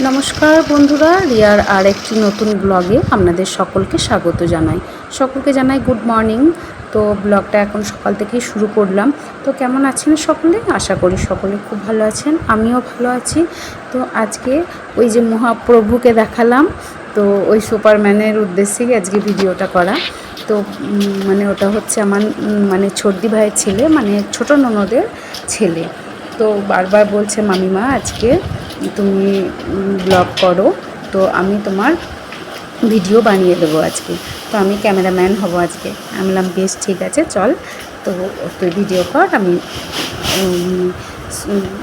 নমস্কার বন্ধুরা, রিয়ার আর একটি নতুন ব্লগে আপনাদের সকলকে স্বাগত জানাই। সকলকে জানাই গুড মর্নিং। তো ব্লগটা এখন সকাল থেকেই শুরু করলাম। তো কেমন আছেন সকলে? আশা করি সকলে খুব ভালো আছেন, আমিও ভালো আছি। তো আজকে ওই যে মহাপ্রভুকে দেখালাম, তো ওই সুপারম্যানের উদ্দেশ্যেই আজকে ভিডিওটা করা। তো মানে ওটা হচ্ছে আমার মানে ছোটদি ভাইয়ের ছেলে, মানে ছোটো ননদের ছেলে। তো বারবার বলছে মামিমা আজকে তুমি ব্লগ করো, তো আমি তোমার ভিডিও বানিয়ে দেবো আজকে। তো আমি ক্যামেরাম্যান হব আজকে। আমি বললাম বেশ ঠিক আছে চল, তো তুই ভিডিও কর, আমি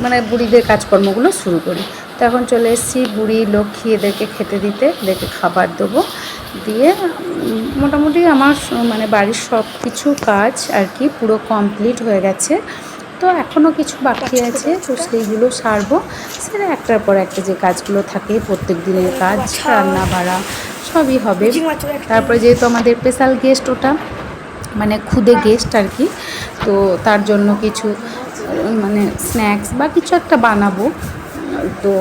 মানে বুড়িদের কাজকর্মগুলো শুরু করি। তো এখন চলে এসেছি বুড়ি লক্ষ্মী এদেরকে খেতে দিতে, এদেরকে খাবার দেবো। দিয়ে মোটামুটি আমার মানে বাড়ির সব কিছু কাজ আর কি পুরো কমপ্লিট হয়ে গেছে। তো এখনও কিছু বাকি আছে, তো সেইগুলো সারবো। সেটা একটার পর একটা যে কাজগুলো থাকে প্রত্যেক দিনের কাজ, রান্না বাড়া সবই হবে। তারপরে যেহেতু আমাদের স্পেশাল গেস্ট ওটা, মানে খুদে গেস্ট আর কি, তো তার জন্য কিছু মানে স্ন্যাক্স বা কিছু একটা বানাবো। তো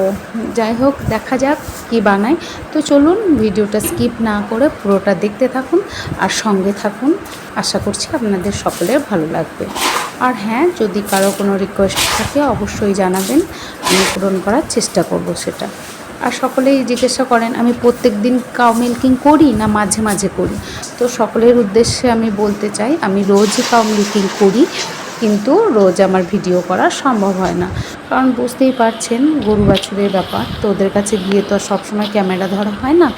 যাই হোক, দেখা যাক কী বানাই। তো চলুন ভিডিওটা স্কিপ না করে পুরোটা দেখতে থাকুন আর সঙ্গে থাকুন। আশা করছি আপনাদের সকলের ভালো লাগবে। আর হ্যাঁ, যদি কারো কোনো রিকোয়েস্ট থাকে অবশ্যই জানাবেন, আমি পূরণ করার চেষ্টা করব সেটা। আর সকলেই জিজ্ঞাসা করেন আমি প্রত্যেক দিন কাউ মিল্কিং করি না মাঝে মাঝে করি। তো সকলের উদ্দেশ্যে আমি বলতে চাই, আমি রোজই কাউ মিল্কিং করি, কিন্তু রোজ আমার ভিডিও করা সম্ভব হয় না। কারণ বুঝতেই পারছেন গরু বাছুরের ব্যাপার, তো ওদের কাছে গিয়ে তো আর সবসময় ক্যামেরা ধরা হয় না।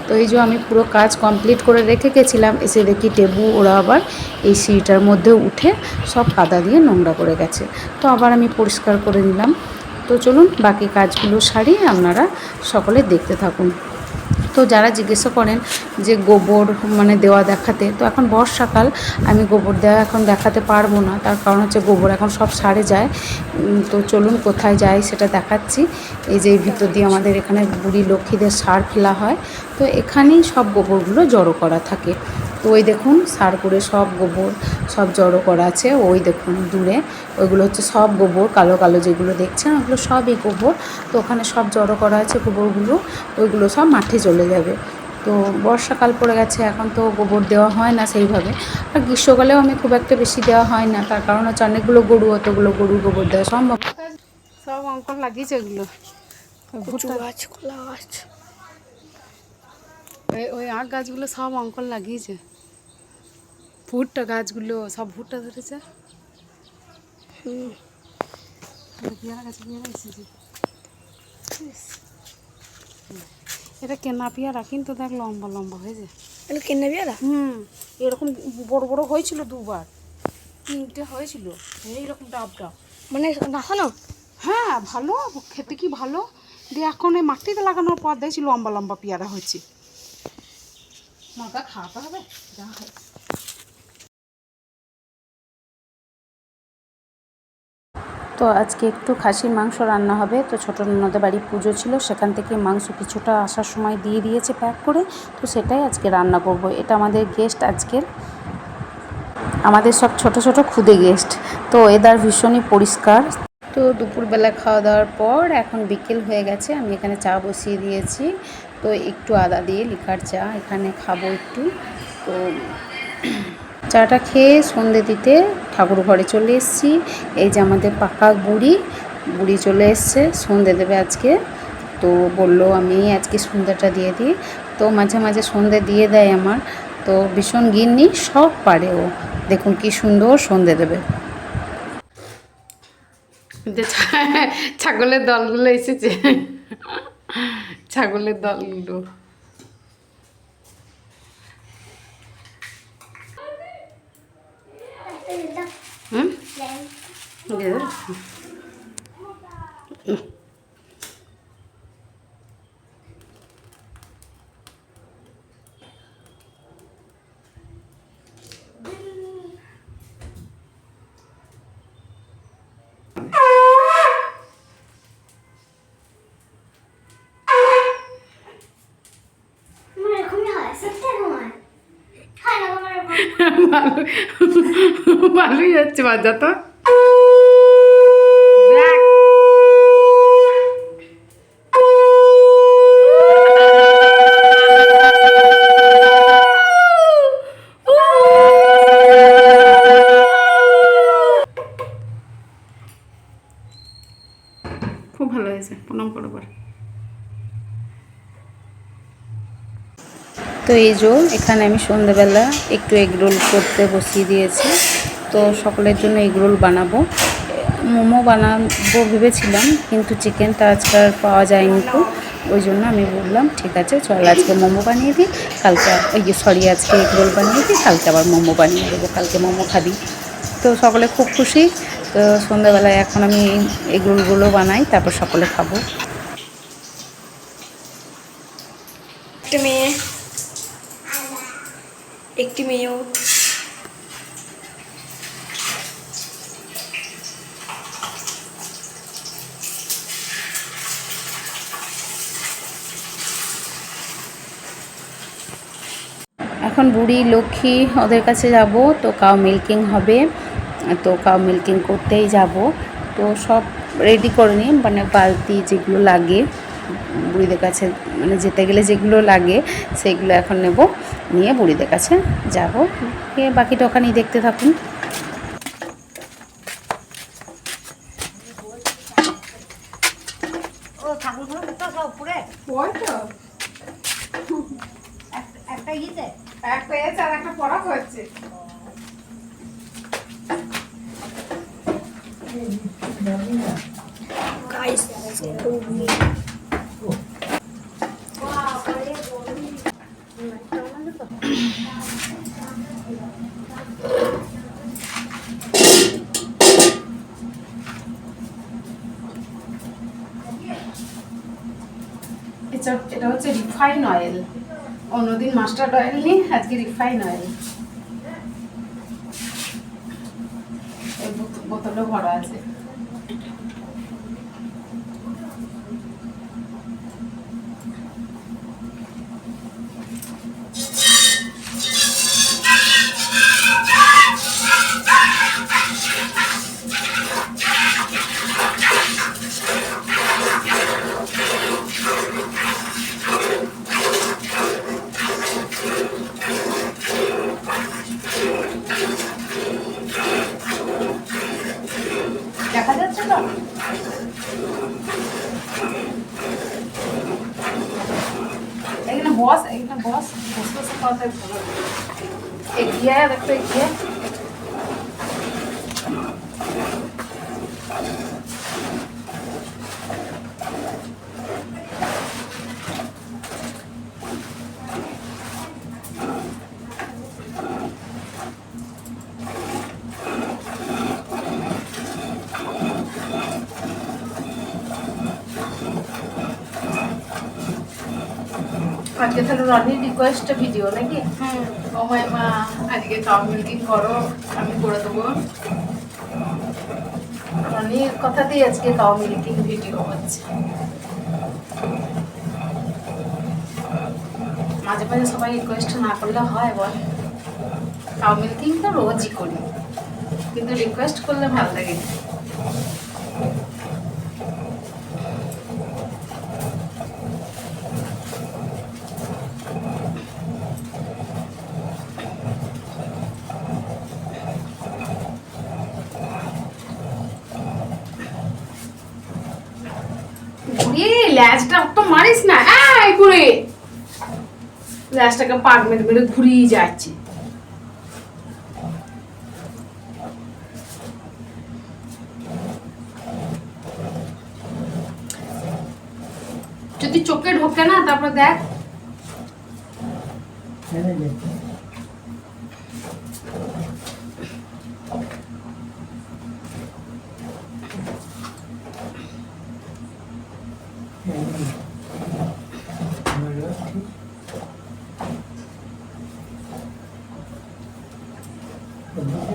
তো এই যে আমি পুরো কাজ কমপ্লিট করে রেখে গেছিলাম, এসে দেখি টেবু ওরা আবার এই সিঁড়িটার মধ্যে উঠে সব কাদা দিয়ে নোংরা করে গেছে। তো আবার আমি পরিষ্কার করে নিলাম। তো চলুন বাকি কাজগুলো সারি, আপনারা সকলে দেখতে থাকুন। তো যারা জিজ্ঞাসা করেন যে গোবর মানে দেওয়া দেখাতে, তো এখন বর্ষাকাল, আমি গোবর দেওয়া এখন দেখাতে পারবো না, তার কারণ হচ্ছে গোবর এখন সব সারে যায়। তো চলুন কোথায় যাই সেটা দেখাচ্ছি। এই যে ভিতর দিয়ে আমাদের এখানে বুড়ি লক্ষ্মীদের সার ফেলা হয়, তো এখানেই সব গোবরগুলো জড়ো করা থাকে। তো ওই দেখুন সার করে সব গোবর সব জড়ো করা আছে, ওই দেখুন দূরে ওইগুলো হচ্ছে সব গোবর, কালো কালো যেগুলো দেখছেন ওগুলো সবই গোবর। তো ওখানে সব জড়ো করা আছে গোবরগুলো, ওইগুলো সব মাঠে চলে যাবে। তো বর্ষাকাল পড়ে গেছে, এখন তো গোবর দেওয়া হয় না সেইভাবে। আর গ্রীষ্মকালেও আমি খুব একটা বেশি দেওয়া হয় না, তার কারণ হচ্ছে অনেকগুলো গরু, অতগুলো গরুর গোবর দেওয়া সম্ভব। সব অঙ্কন লাগিয়েছে ওগুলো, ভুট্টা গাছ, কলা গাছ, ওই আখ গাছগুলো সব অঙ্কন লাগিয়েছে। ভুট্টা গাছগুলো সব ভুট্টা ধরেছে। পেয়ারা গাছ, পেয়ারা এসেছে। এটা কেনা পেয়ারা, কিন্তু দেখ লম্বা লম্বা হয়েছে। এটা কেনা পেয়ারা? এরকম বড় বড় হয়েছিল, দুবার তিনটে হয়েছিল এইরকম ডাব ডাব, মানে দেখানো। হ্যাঁ ভালো খেতে, কি ভালো। দিয়ে এখন এই মাটিতে লাগানোর পর দেখছি লম্বা লম্বা পেয়ারা হচ্ছে। লঙ্কা খাওয়াতে হবে যা হয়। তো আজকে একটু খাসির মাংস রান্না হবে। তো ছোটো ননদের বাড়ি পুজো ছিল, সেখান থেকে মাংস কিছুটা আসার সময় দিয়ে দিয়েছে প্যাক করে, তো সেটাই আজকে রান্না করব। এটা আমাদের গেস্ট আজকের, আমাদের সব ছোট ছোট খুদে গেস্ট। তো এদার ভীষণই পরিষ্কার। তো দুপুরবেলা খাওয়া দাওয়ার পর এখন বিকেল হয়ে গেছে, আমি এখানে চা বসিয়ে দিয়েছি। তো একটু আদা দিয়ে লিকার চা এখানে খাবো একটু। তো চাটা খেয়ে সন্ধে দিতে ঠাকুর ঘরে চলে এসেছি। এই যে আমাদের পাকা বুড়ি চলে এসছে, সন্ধে দেবে আজকে। তো বললো আমি আজকে সন্ধ্যাটা দিয়ে দিই। তো মাঝে মাঝে সন্ধে দিয়ে দেয় আমার, তো ভীষণ গিন্নি, সব পারে ও। দেখুন কি সুন্দর সন্ধে দেবে। ছাগলের দলগুলো এসেছে, ছাগলের দলগুলো। ভালোই যাচ্ছে বাজা তো। খুব ভালো হয়েছে, প্রণাম করো। তো এই যে এখানে আমি সন্ধ্যেবেলা একটু এগরোল করতে বসিয়ে দিয়েছি। তো সকলের জন্য এগরোল বানাবো। মোমো বানাবো ভেবেছিলাম, কিন্তু চিকেনটা আজকে আর পাওয়া যায়নি, তো ওই জন্য আমি বললাম ঠিক আছে চল আজকে মোমো বানিয়ে দিই, কালকে আজকে এগরোল বানিয়ে দিই, কালকে আবার মোমো বানিয়ে দেবো, কালকে মোমো খাবি। তো সকলে খুব খুশি। তো সন্ধ্যাবেলায় এখন আমি এগরোলগুলো বানাই, তারপর সকলে খাবো। একটি মেয়েও এখন বুড়ি লক্ষ্মী ওদের কাছে যাব, তো কাউ মিল্কিং হবে, তো কাউ মিল্কিং করতেই যাব। তো সব রেডি করে নিই, মানে বালতি যেগুলো লাগে বুড়িদের কাছে, মানে যেতে গেলে যেগুলো লাগে সেগুলো এখন নেব, নিয়ে বুড়িদের কাছে যাব। বাকিটা ওখানেই দেখতে থাকুন। এটা হচ্ছে রিফাইন অয়েল, অন্যদিন মাস্টার্ড অয়েল নিই, আজকে রিফাইন অয়েল। এই বোতলে ভরা আছে। দেখা যাচ্ছে তো? এখানে বস বসে কথা ভালো। এগিয়ে দেখো, এগিয়ে আজকে তাহলে রনির রিকোয়েস্ট ভিডিও নাকি? ও মা আজকে কাউ মিল্কিং করো, আমি করে দেবো। রনির কথাতেই আজকে কাউ মিল্কিং ভিডিও হচ্ছে। মাঝে মাঝে সবাই রিকোয়েস্ট না করলে হয় বল? কাউ মিল্কিং তো রোজই করি, কিন্তু রিকোয়েস্ট করলে ভালো লাগে। ল্যাজটা তো মারিস না, এই ঘুরে ল্যাজটাকে পাক মেরে মেরে ঘুরিয়ে যাচ্ছে। যদি চোখে ঢোকে না তারপর দেখ।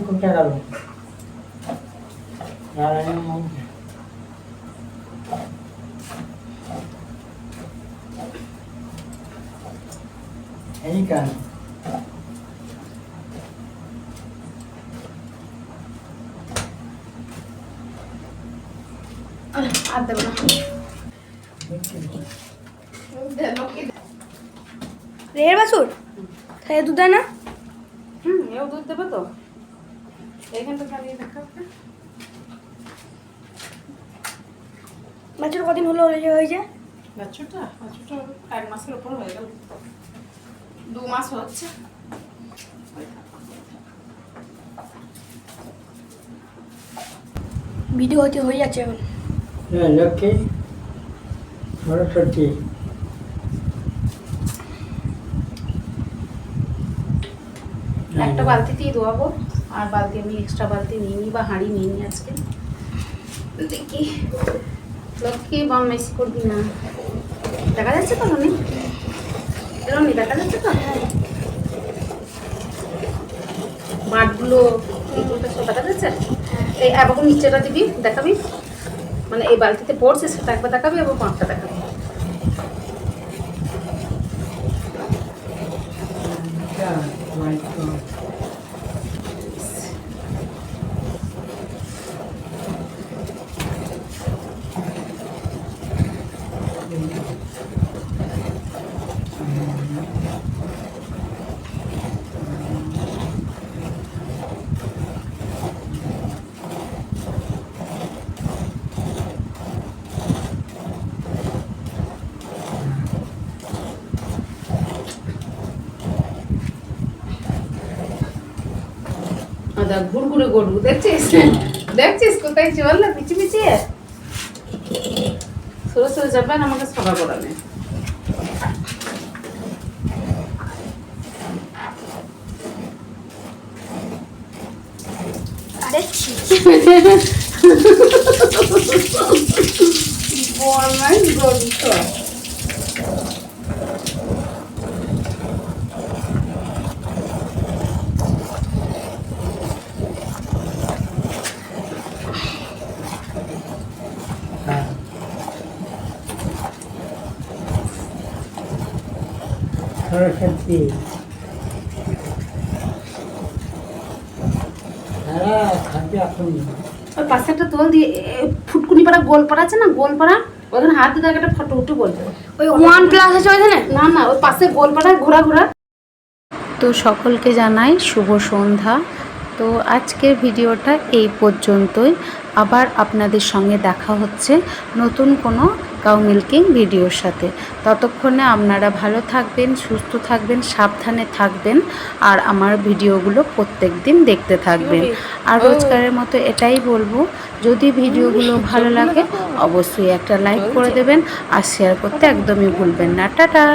কোনটা গেল? এই কাজ আর দেবো না। রের বাছুর তাহলে দুধ দেয় না? এও দুধ দেবে তো, এইখানটা খালি দেখা। বাস বাচ্চার কদিন হলো হয়েছে? বাচ্চাটা 1 মাসের উপর হয়ে গেল, 2 মাস হচ্ছে। ভিডিও হতে হয়ে যাচ্ছে এখন। হ্যাঁ, লক্ষ্মী সরস্বতী একটা বালতিতেই ধোয়াবো, আর বালতি আমি এক্সট্রা বালতি নিয়ে নিই বা হাঁড়ি নিয়ে নিই আজকে। দেখি লক্ষ্মী বাম মেসি করবি না, দেখা যাচ্ছে তো রনি? রনি দেখা যাচ্ছে তো? বাটগুলো এগুলো সব দেখা যাচ্ছে। এই এখন নিচেটা দিবি, দেখাবি, মানে এই বালতিতে পড়ছে সেটা একবার দেখাবি এবং পাঁচটা দেখাবি। ঘুরঘুরে গরু দেখছিস, দেখছিস কোথায় চল না পিছিয়ে পিছিয়ে সরে সরে যাবেন, আমাকে সাফা করাবে। আরে বলাই গরু তো সরস্বতী হ্যাঁ খাদ্য এখন ওই পাশে একটা তোল দিয়ে ফুটকুনি পাড়া গোলপাড়া আছে না, গোলপাড়া ওখানে হাত দিয়ে একটা ফটো উঠে বলবে। ওই OnePlus আছে ওইখানে? না না, ওই পাশে গোলপাড়া ঘোরা ঘোরা। তো সকলকে জানাই শুভ সন্ধ্যা। তো আজকের ভিডিওটা এই পর্যন্তই, আবার আপনাদের সঙ্গে দেখা হচ্ছে নতুন কোনো কাউ মিল্কিং ভিডিওর সাথে। ততক্ষণে আপনারা ভালো থাকবেন, সুস্থ থাকবেন, সাবধানে থাকবেন, আর আমার ভিডিওগুলো প্রত্যেক দিন দেখতে থাকবেন। আর রোজকারের মতো এটাই বলবো, যদি ভিডিওগুলো ভালো লাগে অবশ্যই একটা লাইক করে দেবেন, আর শেয়ার করতে একদমই ভুলবেন না। টাটা।